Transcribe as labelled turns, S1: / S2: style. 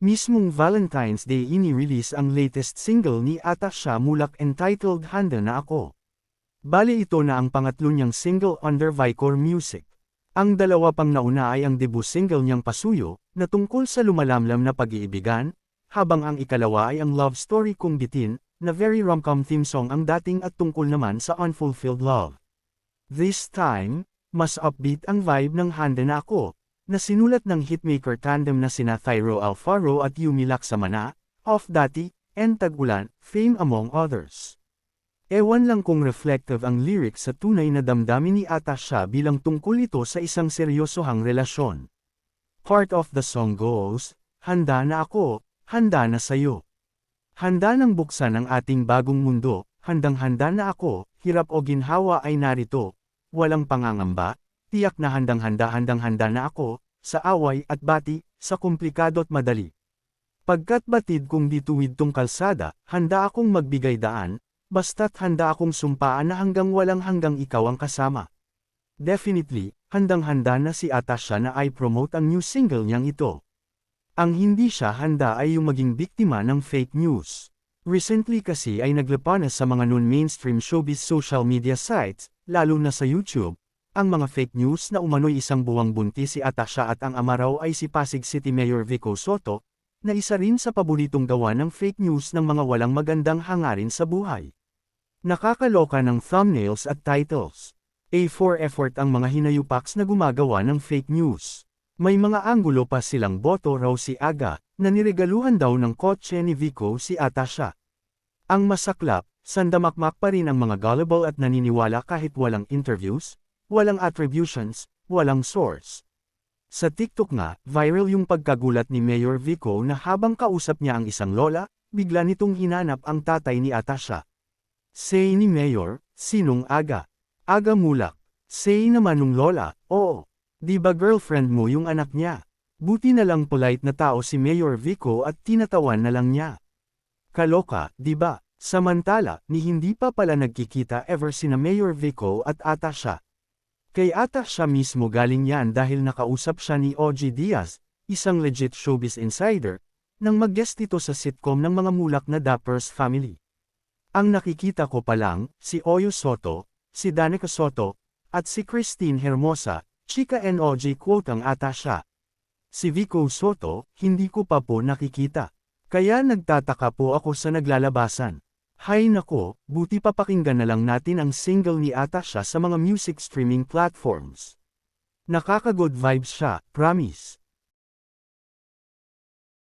S1: Mismong Valentine's Day ini-release ang latest single ni Atasha Mulak entitled Handa Na Ako. Bali ito na ang pangatlo niyang single under Vicor Music. Ang dalawa pang nauna ay ang debut single niyang Pasuyo, na tungkol sa lumalamlam na pag-iibigan, habang ang ikalawa ay ang love story Kung Bitin, na very rom-com theme song ang dating at tungkol naman sa unfulfilled love. This time, mas upbeat ang vibe ng Handa Na Ako, na sinulat ng hitmaker tandem na sina Thyro Alfaro at Yumi Laksamana, Off Dati, and Tag-Ulan, fame among others. Ewan lang kung reflective ang lyrics sa tunay na damdamin ni Atasha bilang tungkol ito sa isang seryosohang relasyon. Part of the song goes, Handa na ako, handa na sayo. Handa nang buksan ang ating bagong mundo, handang-handa na ako, hirap o ginhawa ay narito, walang pangangamba, tiyak na handang-handa na ako, sa away at bati, sa komplikado at madali. Pagkat batid kung dituwid tong kalsada, handa akong magbigay daan, basta't handa akong sumpaan na hanggang walang hanggang ikaw ang kasama. Definitely, handang-handa na si Atasha na i-promote ang new single niyang ito. Ang hindi siya handa ay yung maging biktima ng fake news. Recently kasi ay naglapanas sa mga non-mainstream showbiz social media sites, lalo na sa YouTube, ang mga fake news na umano'y isang buwang buntis si Atasha at ang ama raw ay si Pasig City Mayor Vico Sotto, na isa rin sa paboritong gawa ng fake news ng mga walang magandang hangarin sa buhay. Nakakaloka ng thumbnails at titles. A4 effort ang mga hinayupaks na gumagawa ng fake news. May mga anggulo pa silang boto raw si Aga, na niregaluhan daw ng kotse ni Vico si Atasha. Ang masaklap, sandamakmak pa rin ang mga gullible at naniniwala kahit walang interviews, walang attributions, walang source. Sa TikTok nga, viral yung pagkagulat ni Mayor Vico na habang kausap niya ang isang lola, bigla nitong hinanap ang tatay ni Atasha. Say ni Mayor, sinong Aga? Aga Mulak. Say naman nung lola, oo. Di ba girlfriend mo yung anak niya? Buti na lang polite na tao si Mayor Vico at tinatawan na lang niya. Kaloka, di ba? Samantala, ni hindi pa pala nagkikita ever sina Mayor Vico at Atasha. Kay Atasha mismo galing yan dahil nakausap siya ni OG Diaz, isang legit showbiz insider, nang mag-guest ito sa sitcom ng mga mulak na Dappers Family. Ang nakikita ko pa lang, si Oyo Soto, si Danica Soto, at si Christine Hermosa, chika NOG quote ang Atasha. Si Vico Sotto, hindi ko pa po nakikita. Kaya nagtataka po ako sa naglalabasan. Hay nako, buti papakinggan na lang natin ang single ni Atasha sa mga music streaming platforms. Nakaka-good vibes siya, promise.